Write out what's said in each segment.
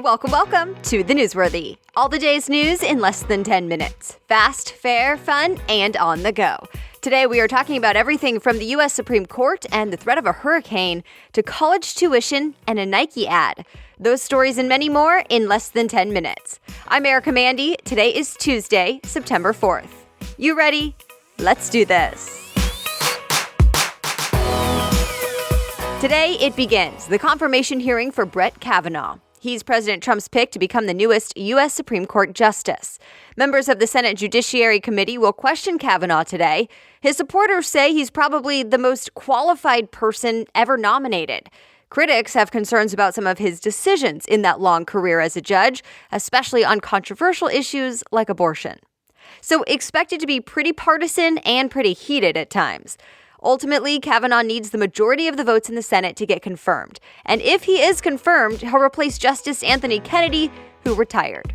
Welcome to The Newsworthy. All the day's news in less than 10 minutes. Fast, fair, fun, and on the go. Today we are talking about everything from the U.S. Supreme Court and the threat of a hurricane to college tuition and a Nike ad. Those stories and many more in less than 10 minutes. I'm Erica Mandy. Today is Tuesday, September 4th. You ready? Let's do this. Today it begins, the confirmation hearing for Brett Kavanaugh. He's President Trump's pick to become the newest U.S. Supreme Court justice. Members of the Senate Judiciary Committee will question Kavanaugh today. His supporters say he's probably the most qualified person ever nominated. Critics have concerns about some of his decisions in that long career as a judge, especially on controversial issues like abortion. So expect it to be pretty partisan and pretty heated at times. Ultimately, Kavanaugh needs the majority of the votes in the Senate to get confirmed. And if he is confirmed, he'll replace Justice Anthony Kennedy, who retired.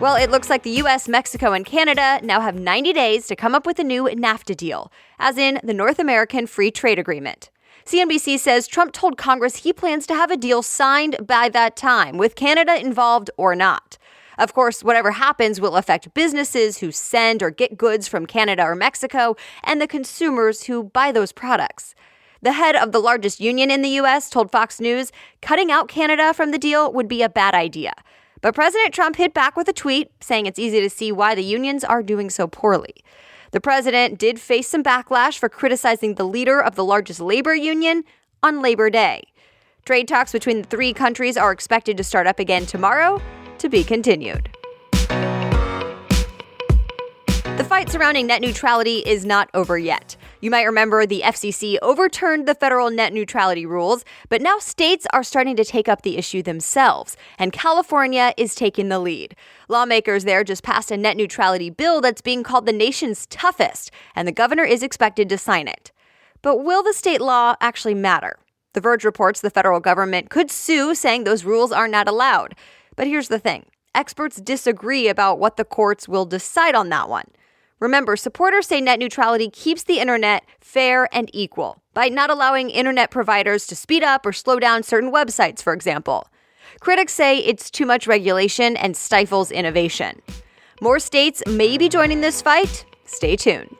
Well, it looks like the U.S., Mexico, and Canada now have 90 days to come up with a new NAFTA deal, as in the North American Free Trade Agreement. CNBC says Trump told Congress he plans to have a deal signed by that time, with Canada involved or not. Of course, whatever happens will affect businesses who send or get goods from Canada or Mexico and the consumers who buy those products. The head of the largest union in the U.S. told Fox News cutting out Canada from the deal would be a bad idea. But President Trump hit back with a tweet saying it's easy to see why the unions are doing so poorly. The president did face some backlash for criticizing the leader of the largest labor union on Labor Day. Trade talks between the three countries are expected to start up again tomorrow. To be continued. The fight surrounding net neutrality is not over yet. You might remember the FCC overturned the federal net neutrality rules, but now states are starting to take up the issue themselves, and California is taking the lead. Lawmakers there just passed a net neutrality bill that's being called the nation's toughest, and the governor is expected to sign it. But will the state law actually matter? The Verge reports the federal government could sue, saying those rules are not allowed. But here's the thing. Experts disagree about what the courts will decide on that one. Remember, supporters say net neutrality keeps the internet fair and equal by not allowing internet providers to speed up or slow down certain websites, for example. Critics say it's too much regulation and stifles innovation. More states may be joining this fight. Stay tuned.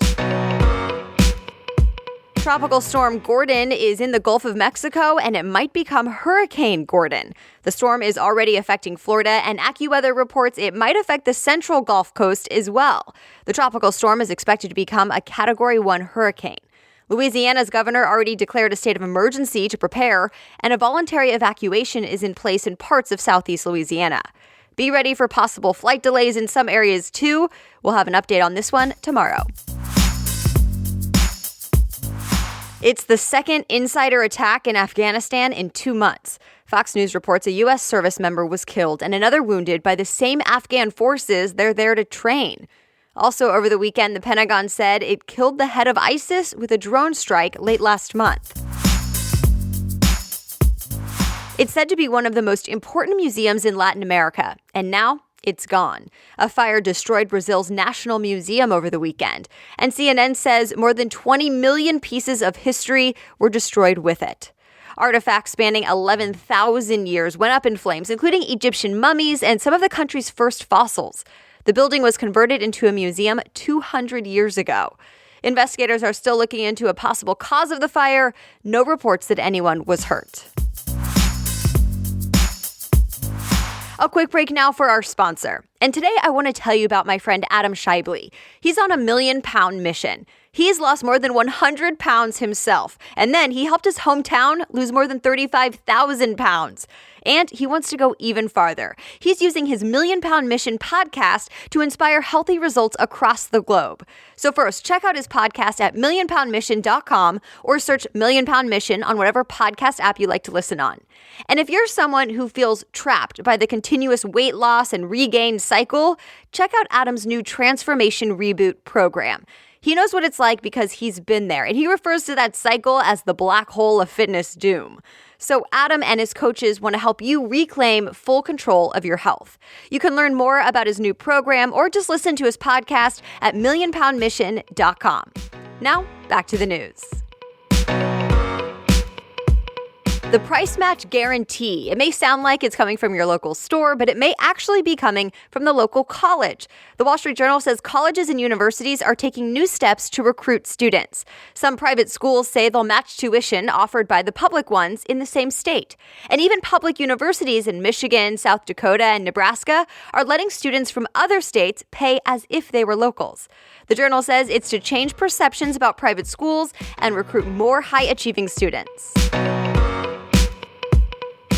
Tropical storm Gordon is in the Gulf of Mexico, and it might become Hurricane Gordon. The storm is already affecting Florida, and AccuWeather reports it might affect the central Gulf Coast as well. The tropical storm is expected to become a Category 1 hurricane. Louisiana's governor already declared a state of emergency to prepare, and a voluntary evacuation is in place in parts of southeast Louisiana. Be ready for possible flight delays in some areas, too. We'll have an update on this one tomorrow. It's the second insider attack in Afghanistan in 2 months. Fox News reports a U.S. service member was killed and another wounded by the same Afghan forces they're there to train. Also over the weekend, the Pentagon said it killed the head of ISIS with a drone strike late last month. It's said to be one of the most important museums in Latin America, and now it's gone. A fire destroyed Brazil's National Museum over the weekend, and CNN says more than 20 million pieces of history were destroyed with it. Artifacts spanning 11,000 years went up in flames, including Egyptian mummies and some of the country's first fossils. The building was converted into a museum 200 years ago. Investigators are still looking into a possible cause of the fire. No reports that anyone was hurt. A quick break now for our sponsor. And today I want to tell you about my friend Adam Shively. He's on a 1 million-pound mission. He's lost more than 100 pounds himself. And then he helped his hometown lose more than 35,000 pounds. And he wants to go even farther. He's using his 1 million-pound mission podcast to inspire healthy results across the globe. So first, check out his podcast at millionpoundmission.com or search 1 million-pound mission on whatever podcast app you like to listen on. And if you're someone who feels trapped by the continuous weight loss and regain cycle, check out Adam's new Transformation Reboot program. He knows what it's like because he's been there, and he refers to that cycle as the black hole of fitness doom. So Adam and his coaches want to help you reclaim full control of your health. You can learn more about his new program or just listen to his podcast at millionpoundmission.com. Now, back to the news. The price match guarantee. It may sound like it's coming from your local store, but it may actually be coming from the local college. The Wall Street Journal says colleges and universities are taking new steps to recruit students. Some private schools say they'll match tuition offered by the public ones in the same state. And even public universities in Michigan, South Dakota, and Nebraska are letting students from other states pay as if they were locals. The Journal says it's to change perceptions about private schools and recruit more high-achieving students.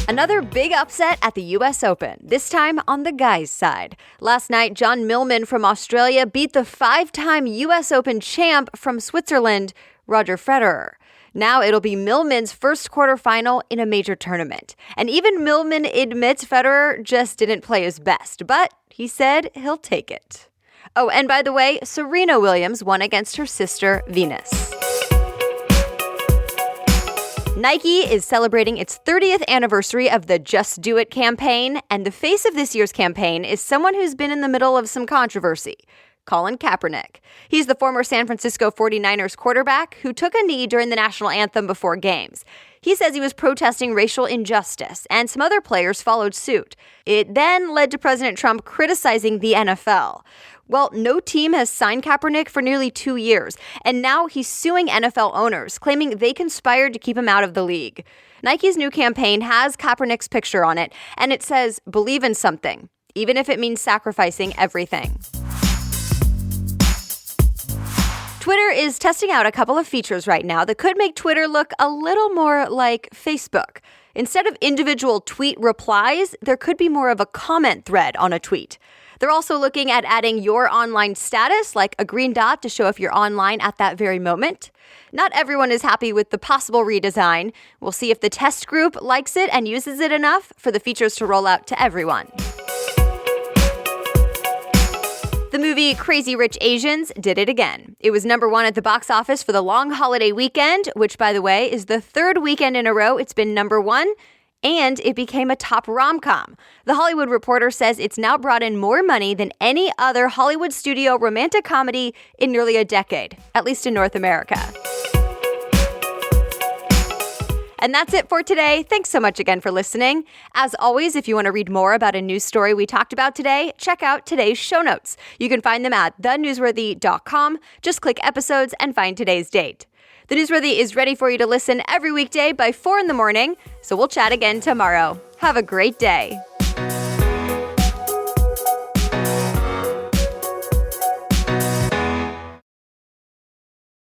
Another big upset at the U.S. Open, this time on the guys' side. Last night, John Millman from Australia beat the 5-time U.S. Open champ from Switzerland, Roger Federer. Now it'll be Millman's first quarterfinal in a major tournament. And even Millman admits Federer just didn't play his best, but he said he'll take it. Oh, and by the way, Serena Williams won against her sister, Venus. Nike is celebrating its 30th anniversary of the Just Do It campaign, and the face of this year's campaign is someone who's been in the middle of some controversy, Colin Kaepernick. He's the former San Francisco 49ers quarterback who took a knee during the national anthem before games. He says he was protesting racial injustice, and some other players followed suit. It then led to President Trump criticizing the NFL. Well, no team has signed Kaepernick for nearly 2 years, and now he's suing NFL owners, claiming they conspired to keep him out of the league. Nike's new campaign has Kaepernick's picture on it, and it says, "Believe in something, even if it means sacrificing everything." Twitter is testing out a couple of features right now that could make Twitter look a little more like Facebook. Instead of individual tweet replies, there could be more of a comment thread on a tweet. They're also looking at adding your online status, like a green dot to show if you're online at that very moment. Not everyone is happy with the possible redesign. We'll see if the test group likes it and uses it enough for the features to roll out to everyone. The movie Crazy Rich Asians did it again. It was number 1 at the box office for the long holiday weekend, which, by the way, is the 3rd weekend in a row it's been number 1. And it became a top rom-com. The Hollywood Reporter says it's now brought in more money than any other Hollywood studio romantic comedy in nearly a decade, at least in North America. And that's it for today. Thanks so much again for listening. As always, if you want to read more about a news story we talked about today, check out today's show notes. You can find them at thenewsworthy.com. Just click episodes and find today's date. The Newsworthy is ready for you to listen every weekday by 4 in the morning, so we'll chat again tomorrow. Have a great day.